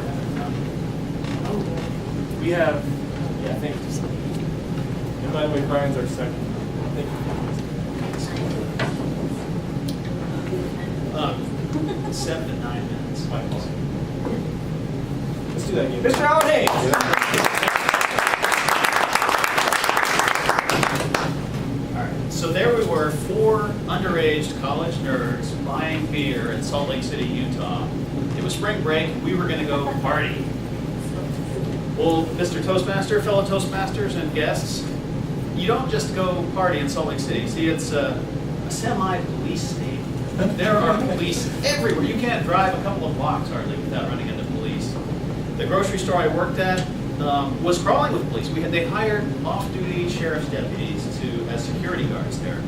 go ahead. We have, yeah, thank you. And by the way, Brian's our second. Thank you. 7 to 9 minutes. Let's do that again. Mr. Alan Hayes. All right, so there we were, 4 underage college nerds buying beer in Salt Lake City, Utah. It was spring break. We were going to go party. Well, Mr. Toastmaster, fellow Toastmasters and guests, you don't just go party in Salt Lake City. See, it's a semi-police state. There are police everywhere. You can't drive a couple of blocks hardly without running into police. The grocery store I worked at was crawling with police. They hired off-duty sheriff's deputies as security guards there.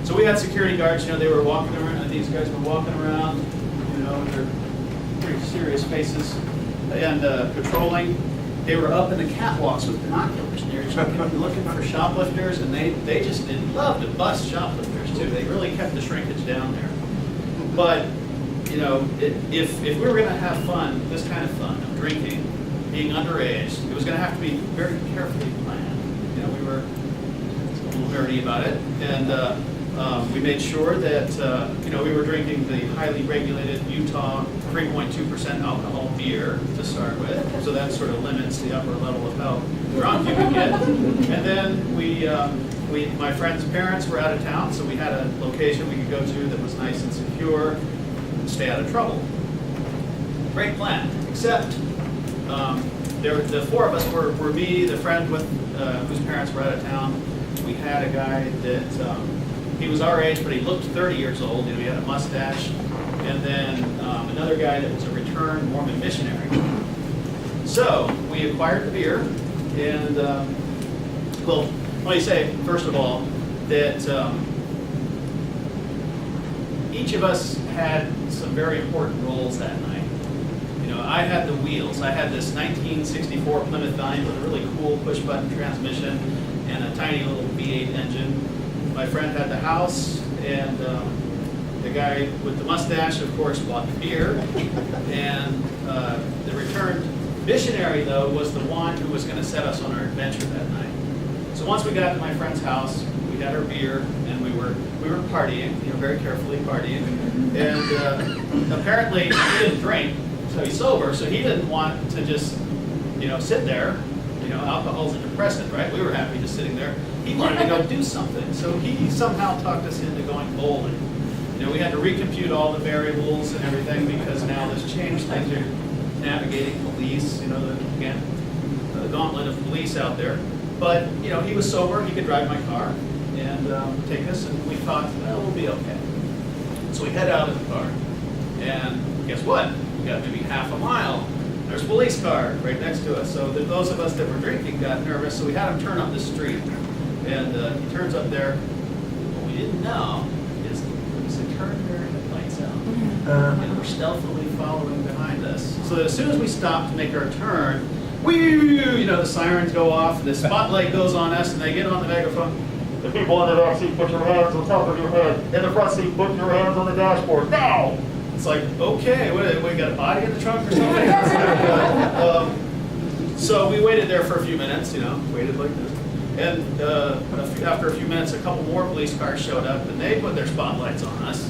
So we had security guards. They were walking around. These guys were walking around, with their pretty serious faces and patrolling. They were up in the catwalks with binoculars, and they were looking for shoplifters, and they love to bust shoplifters too. They really kept the shrinkage down there. But if we were going to have fun, this kind of fun of drinking, being underage, it was going to have to be very carefully planned. We were a little nerdy about it, and we made sure that we were drinking the highly regulated Utah 3.2% alcohol beer to start with, so that sort of limits the upper level of how drunk you can get. And then my friend's parents were out of town, so we had a location we could go to that was nice and secure, and stay out of trouble. Great plan, except the 4 of us were me, the friend with whose parents were out of town. We had a guy that he was our age, but he looked 30 years old. He had a mustache. And then another guy that was a returned Mormon missionary. So we acquired the beer, and well, let me say, first of all, that each of us had some very important roles that night. I had the wheels. I had this 1964 Plymouth Valiant with a really cool push-button transmission and a tiny little V8 engine. My friend had the house, and the guy with the mustache, of course, bought the beer. And the returned missionary, though, was the one who was going to set us on our adventure that night. So once we got to my friend's house, we had our beer, and we were partying, very carefully partying. And apparently he didn't drink, so he's sober, so he didn't want to just, sit there. Alcohol's a depressant, right? We were happy just sitting there. He wanted to go do something, so he somehow talked us into going bowling. We had to recompute all the variables and everything because now there's changed things. You're navigating police, again, the gauntlet of police out there. But, he was sober, he could drive my car and take us, and we thought, well, we'll be okay. So we head out in the car, and guess what? We got maybe half a mile. There's a police car right next to us. So those of us that were drinking got nervous, so we had him turn up the street. And he turns up there. What we didn't know is the police had turned their lights out. And were stealthily following behind us. So that as soon as we stopped to make our turn, the sirens go off, and the spotlight goes on us, and they get on the megaphone. The people in the back seat, put your hands on top of your head. In the front seat, put your hands on the dashboard. Now! It's like, okay, we got a body in the trunk or something? So we waited there for a few minutes, waited like this. And after a few minutes, a couple more police cars showed up, and they put their spotlights on us.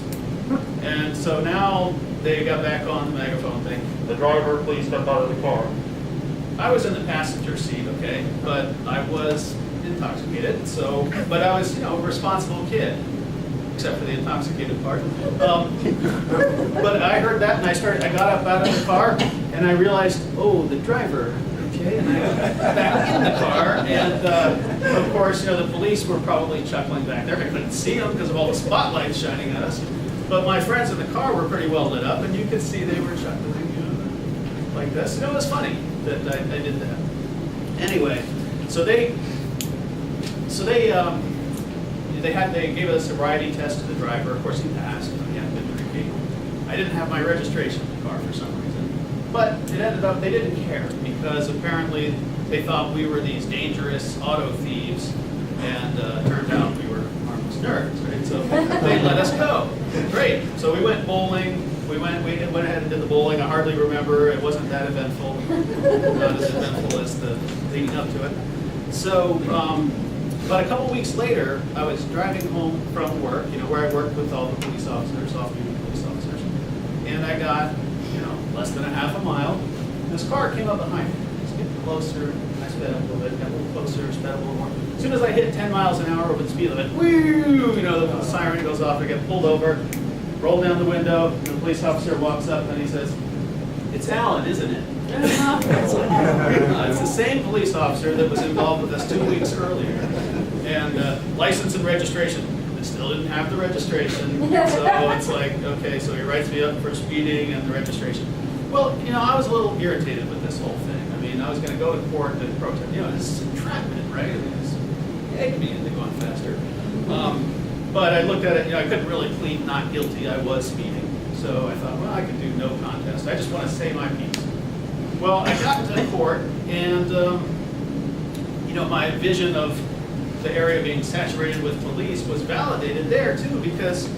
And so now they got back on the megaphone thing. The driver, please step out of the car. I was in the passenger seat, okay, but I was intoxicated. But I was, a responsible kid. Except for the intoxicated part. But I heard that, and I got up out of the car, and I realized, oh, the driver. Okay, and I got back in the car, and of course, the police were probably chuckling back there. I couldn't see them because of all the spotlights shining at us. But my friends in the car were pretty well lit up, and you could see they were chuckling, like this. It was funny that I did that. Anyway, they gave us a sobriety test to the driver. Of course, he passed. He hadn't been drinking. I didn't have my registration in the car for some reason. But it ended up they didn't care because apparently they thought we were these dangerous auto thieves, and turned out we were harmless nerds, right? So they let us go. Great. So we went bowling. we went ahead and did the bowling. I hardly remember. It wasn't that eventful. Not as eventful as the leading up to it. So, but a couple weeks later, I was driving home from work, where I worked with all the police officers, off-duty police officers, and I got, less than a half a mile. This car came up behind me. It's getting closer. I sped up a little bit, got a little closer, sped up a little more. As soon as I hit 10 miles an hour over the speed limit, woo! The siren goes off. I get pulled over, roll down the window, and the police officer walks up and he says, "It's Alan, isn't it?" It's the same police officer that was involved with us 2 weeks earlier. And license and registration. I still didn't have the registration. So it's like, okay, so he writes me up for speeding and the registration. Well, I was a little irritated with this whole thing. I mean, I was going to go to court and protest. This is entrapment, right? I mean, it's egged me into going faster. But I looked at it, I couldn't really plead not guilty. I was speeding. So I thought, well, I could do no contest. I just want to say my piece. Well, I got to court, and my vision of the area being saturated with police was validated there too, because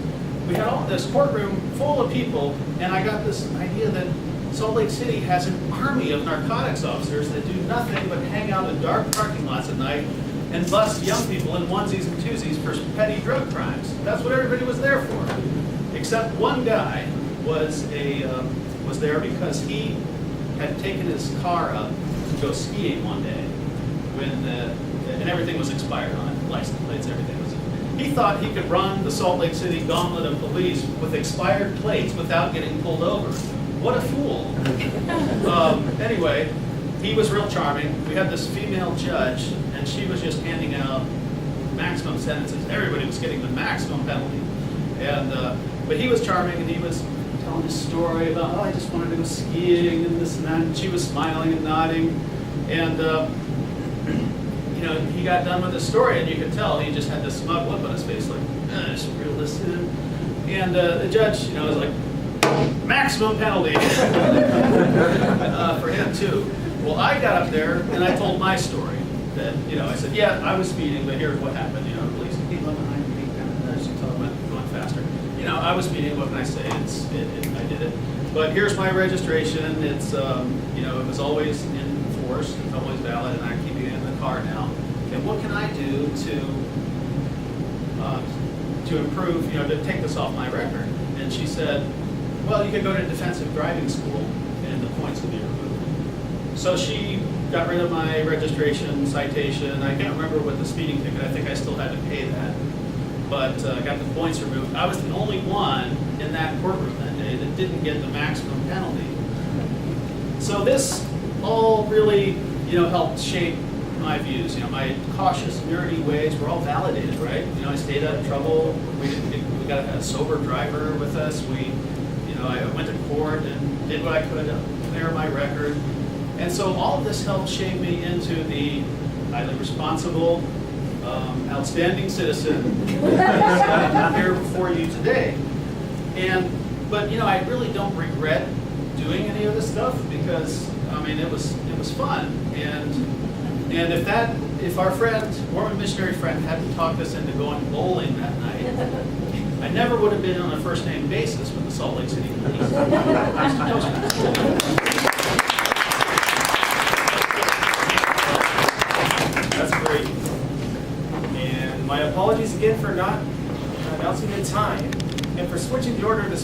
we had all this courtroom full of people, and I got this idea that Salt Lake City has an army of narcotics officers that do nothing but hang out in dark parking lots at night and bust young people in onesies and twosies for petty drug crimes. That's what everybody was there for, except one guy was there because he had taken his car up to go skiing one day and everything was expired on it, license plates, everything was. He thought he could run the Salt Lake City gauntlet of police with expired plates without getting pulled over. What a fool. Anyway, he was real charming. We had this female judge, and she was just handing out maximum sentences. Everybody was getting the maximum penalty. But he was charming, and he was telling his story about, I just wanted to go skiing and this and that. And she was smiling and nodding. And, he got done with his story, and you could tell he just had this smug look on his face, like, just reel this in. And the judge, was like, maximum penalty for him, too. Well, I got up there, and I told my story. That, I said, yeah, I was speeding, but here's what happened. The police came up behind me, she told me going faster. I was speeding, what can I say? I did it. But here's my registration. It's, it was always in force. It's always valid, and I'm keeping it in the car now. And what can I do to improve, to take this off my record? And she said, well, you could go to defensive driving school, and the points will be removed. So she got rid of my registration, citation. I can't remember what the speeding ticket. I think I still had to pay that. But got the points removed. I was the only one in that courtroom that day that didn't get the maximum penalty. So this all really, helped shape my views. My cautious, nerdy ways were all validated, right? I stayed out of trouble. We got a sober driver with us. I went to court and did what I could to clear my record. And so all of this helped shape me into the highly responsible, outstanding citizen I'm here before you today. But I really don't regret doing any of this stuff because it was fun. And if our friend, Mormon missionary friend, hadn't talked us into going bowling that night, I never would have been on a first name basis with the Salt Lake City police. That's great. And my apologies again for not announcing the time and for switching the order of this